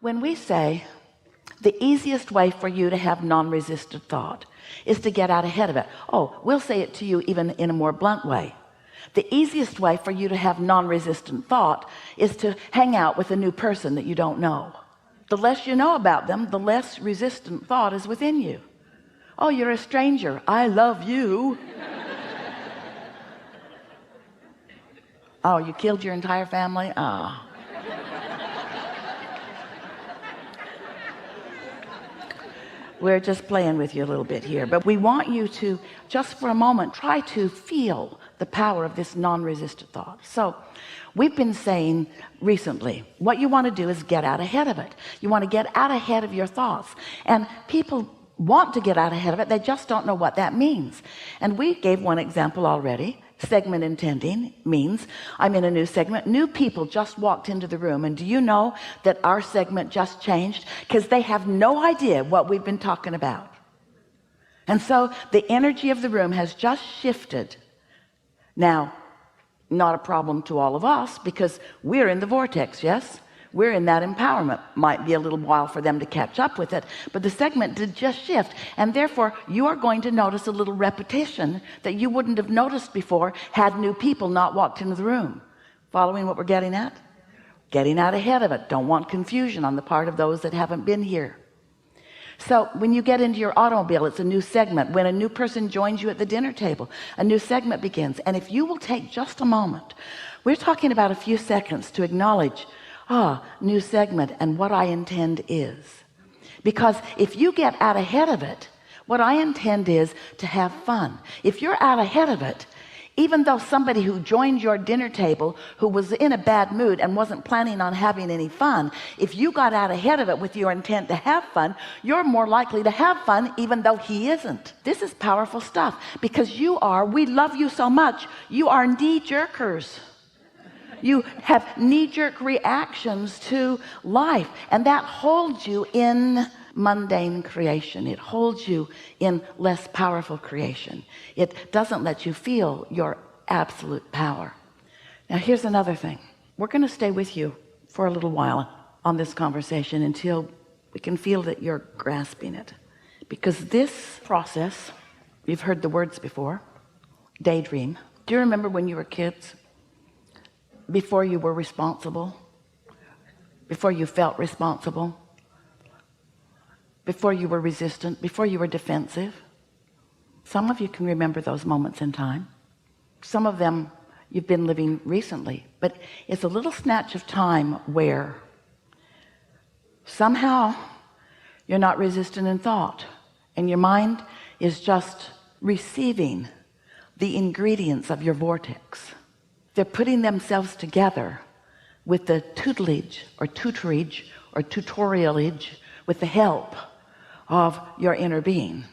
When we say the easiest way for you to have non-resistant thought is to get out ahead of it, oh, we'll say it to you even in a more blunt way. The easiest way for you to have non-resistant thought is to hang out with a new person that you don't know. The less you know about them, the less resistant thought is within you. Oh, you're a stranger, I love you. Oh, you killed your entire family? Ah. We're just playing with you a little bit here, but we want you to just for a moment try to feel the power of this non-resistant thought. So we've been saying recently, what you want to do is get out ahead of it. You want to get out ahead of your thoughts, and people want to get out ahead of it, they just don't know what that means. And we gave one example already. Segment intending means I'm in a new segment, new people just walked into the room, and do you know that our segment just changed because they have no idea what we've been talking about? And so the energy of the room has just shifted. Now, not a problem to all of us because we're in the vortex. Yes, we're in that empowerment. Might be a little while for them to catch up with it, but the segment did just shift, and therefore you are going to notice a little repetition that you wouldn't have noticed before had new people not walked into the room. Following what we're getting at? Getting out ahead of it. Don't want confusion on the part of those that haven't been here. So when you get into your automobile, it's a new segment. When a new person joins you at the dinner table, a new segment begins. And if you will take just a moment, we're talking about a few seconds to acknowledge, new segment, and what I intend is. Because if you get out ahead of it, what I intend is to have fun. If you're out ahead of it, even though somebody who joined your dinner table who was in a bad mood and wasn't planning on having any fun, if you got out ahead of it with your intent to have fun, you're more likely to have fun even though he isn't. This is powerful stuff, because we love you so much, you are knee-jerkers. You have knee-jerk reactions to life, and that holds you in mundane creation. It holds you in less powerful creation. It doesn't let you feel your absolute power. Now here's another thing. We're going to stay with you for a little while on this conversation until we can feel that you're grasping it, because this process, you've heard the words before, daydream. Do you remember when you were kids? Before you were responsible, before you felt responsible, before you were resistant, before you were defensive. Some of you can remember those moments in time. Some of them you've been living recently, but it's a little snatch of time where somehow you're not resistant in thought, and your mind is just receiving the ingredients of your vortex. They're putting themselves together with the tutelage or tutorialage, with the help of your inner being,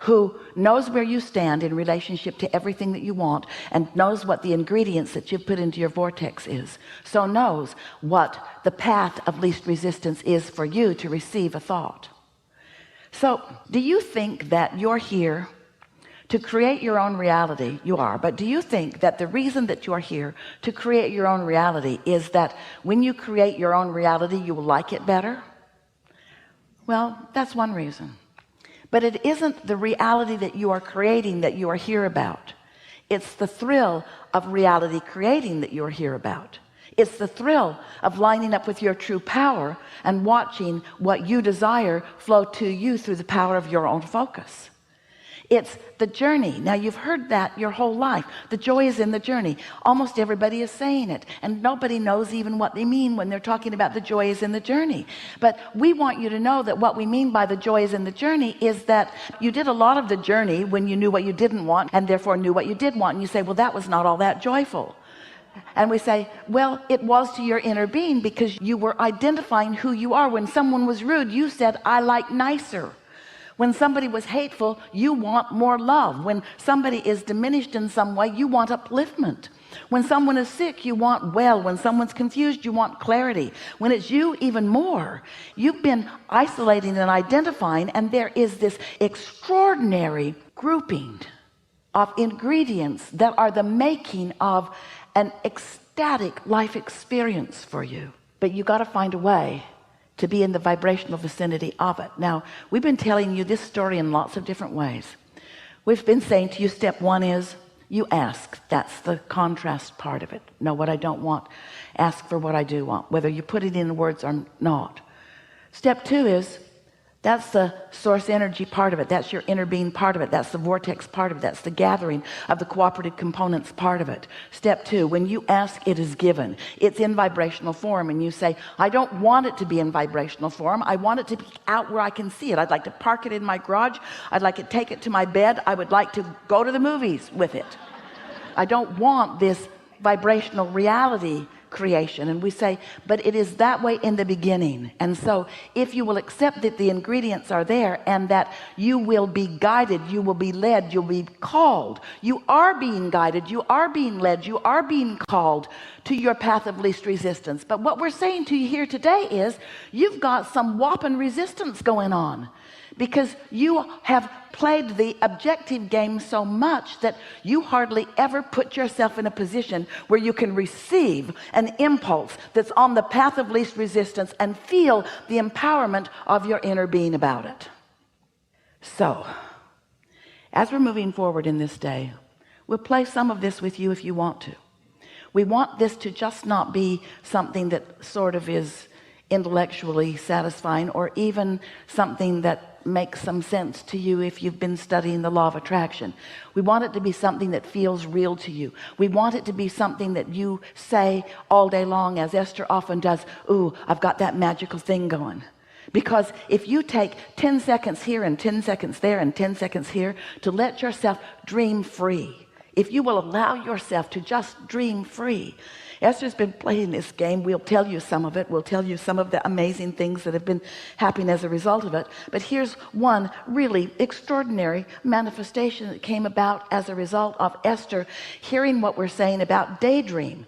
who knows where you stand in relationship to everything that you want, and knows what the ingredients that you've put into your vortex is, so knows what the path of least resistance is for you to receive a thought. So do you think that you're here to create your own reality? You are. But do you think that the reason that you're here to create your own reality is that when you create your own reality you will like it better? Well, that's one reason, but it isn't the reality that you are creating that you are here about. It's the thrill of reality creating that you're here about. It's the thrill of lining up with your true power and watching what you desire flow to you through the power of your own focus. It's the journey. Now you've heard that your whole life. The joy is in the journey. Almost everybody is saying it, and nobody knows even what they mean when they're talking about the joy is in the journey. But we want you to know that what we mean by the joy is in the journey is that you did a lot of the journey when you knew what you didn't want and therefore knew what you did want, and you say, well, that was not all that joyful. And we say, well, it was to your inner being, because you were identifying who you are. When someone was rude, you said, I like nicer. When somebody was hateful, you want more love. When somebody is diminished in some way, you want upliftment. When someone is sick, you want well. When someone's confused, you want clarity. When it's you, even more. You've been isolating and identifying, and there is this extraordinary grouping of ingredients that are the making of an ecstatic life experience for you. But you got to find a way to be in the vibrational vicinity of it. Now, we've been telling you this story in lots of different ways. We've been saying to you, step one is you ask. That's the contrast part of it. Know what I don't want, ask for what I do want, whether you put it in words or not. Step two is that's the source energy part of it. That's your inner being part of it. That's the vortex part of it. That's the gathering of the cooperative components part of it. Step two, when you ask, it is given. It's in vibrational form, and you say, I don't want it to be in vibrational form. I want it to be out where I can see it. I'd like to park it in my garage. I'd like to take it to my bed. I would like to go to the movies with it. I don't want this vibrational reality creation. And we say, but it is that way in the beginning. And so if you will accept that the ingredients are there, and that you will be guided, you will be led, you'll be called, you are being guided, you are being led, you are being called to your path of least resistance. But what we're saying to you here today is you've got some whopping resistance going on, because you have played the objective game so much that you hardly ever put yourself in a position where you can receive an impulse that's on the path of least resistance and feel the empowerment of your inner being about it. So as we're moving forward in this day, we'll play some of this with you if you want to. We want this to just not be something that sort of is intellectually satisfying, or even something that makes some sense to you if you've been studying the law of attraction. We want it to be something that feels real to you. We want it to be something that you say all day long, as Esther often does, ooh, I've got that magical thing going. Because if you take 10 seconds here and 10 seconds there and 10 seconds here to let yourself dream free, if you will allow yourself to just dream free. Esther's been playing this game. We'll tell you some of it. We'll tell you some of the amazing things that have been happening as a result of it. But here's one really extraordinary manifestation that came about as a result of Esther hearing what we're saying about daydream.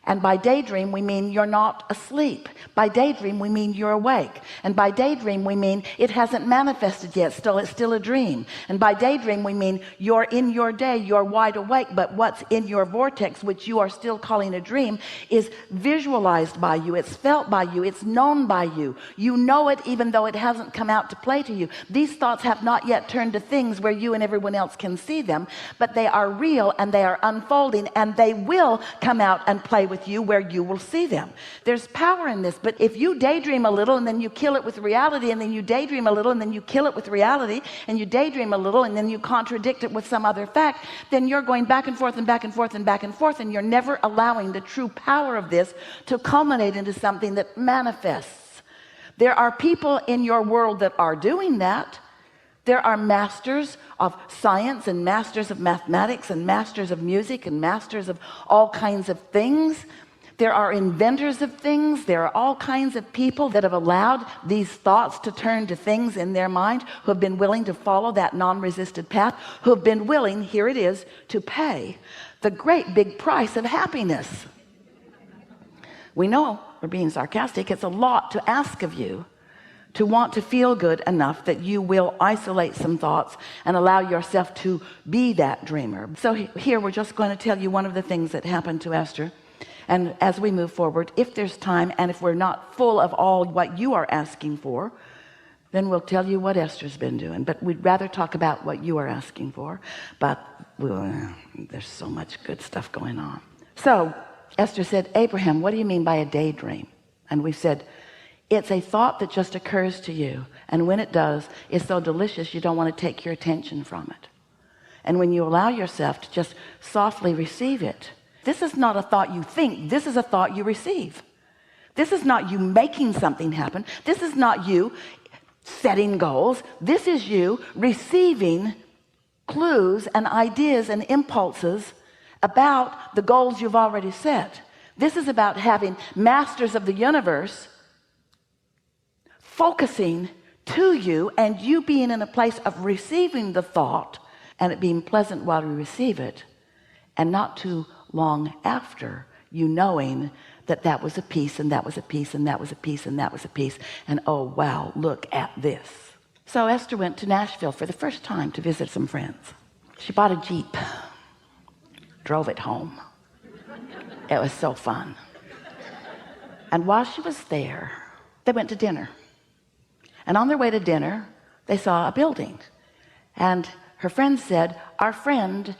And by daydream, we mean you're not asleep. By daydream, we mean you're awake. And by daydream, we mean it hasn't manifested yet. It's still a dream. And by daydream, we mean you're in your day, you're wide awake, but what's in your vortex, which you are still calling a dream, is visualized by you. It's felt by you. It's known by you. You know it even though it hasn't come out to play to you. These thoughts have not yet turned to things where you and everyone else can see them, but they are real and they are unfolding, and they will come out and play with you where you will see them. There's power in this. But if you daydream a little and then you kill it with reality, and then you daydream a little and then you kill it with reality, and you daydream a little and then you contradict it with some other fact, then you're going back and forth and back and forth and back and forth, and you're never allowing the true power of this to culminate into something that manifests. There are people in your world that are doing that. There are masters of science and masters of mathematics and masters of music and masters of all kinds of things. There are inventors of things. There are all kinds of people that have allowed these thoughts to turn to things in their mind, who have been willing to follow that non-resisted path, who have been willing, here it is, to pay the great big price of happiness. We know we're being sarcastic. It's a lot to ask of you to want to feel good enough that you will isolate some thoughts and allow yourself to be that dreamer. So here we're just going to tell you one of the things that happened to Esther. And as we move forward, if there's time, and if we're not full of all what you are asking for, then we'll tell you what Esther's been doing. But we'd rather talk about what you are asking for. But there's so much good stuff going on. So Esther said, Abraham, what do you mean by a daydream? And we said, it's a thought that just occurs to you, and when it does, it's so delicious you don't want to take your attention from it. And when you allow yourself to just softly receive it, this is not a thought you think, this is a thought you receive. This is not you making something happen. This is not you setting goals. This is you receiving clues and ideas and impulses about the goals you've already set. This is about having masters of the universe focusing to you, and you being in a place of receiving the thought, and it being pleasant while you receive it, and not too long after, you knowing that that was a piece, and that was a piece, and that was a piece, and that was a piece, and oh wow, look at this. So Esther went to Nashville for the first time to visit some friends. She bought a Jeep, drove it home. It was so fun. And while she was there, they went to dinner, and on their way to dinner they saw a building, and her friend said, our friend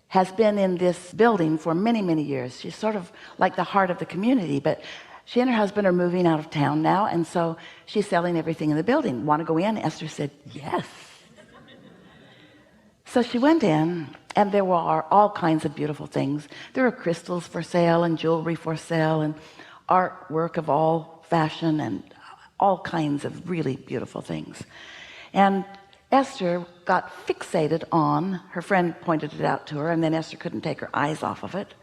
has been in this building for many years. She's sort of like the heart of the community, but she and her husband are moving out of town now, and so she's selling everything in the building. Want to go in? Esther said yes. So she went in, and there were all kinds of beautiful things. There were crystals for sale and jewelry for sale and artwork of all fashion and all kinds of really beautiful things. And Esther got fixated on, her friend pointed it out to her, and then Esther couldn't take her eyes off of it.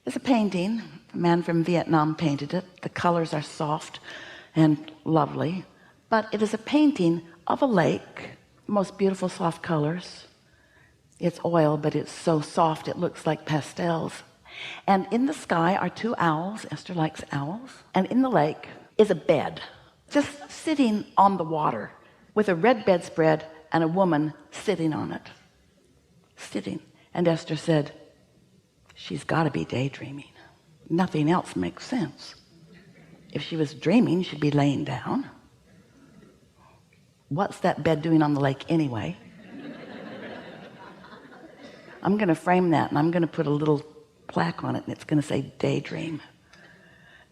It's a painting. A man from Vietnam painted it. The colors are soft and lovely, but it is a painting of a lake, most beautiful soft colors. It's oil, but it's so soft it looks like pastels. And in the sky are two owls. Esther likes owls. And in the lake is a bed, just sitting on the water, with a red bedspread and a woman sitting on it. Sitting. And Esther said, she's got to be daydreaming. Nothing else makes sense. If she was dreaming, she'd be laying down. What's that bed doing on the lake anyway? I'm going to frame that, and I'm going to put a little plaque on it, and it's going to say daydream.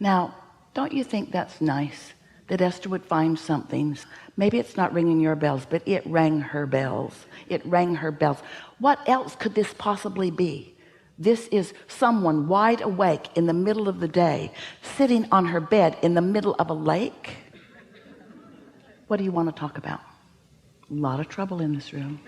Now, don't you think that's nice that Esther would find something? Maybe it's not ringing your bells, but it rang her bells. It rang her bells. What else could this possibly be? This is someone wide awake in the middle of the day, sitting on her bed in the middle of a lake. What do you want to talk about? A lot of trouble in this room.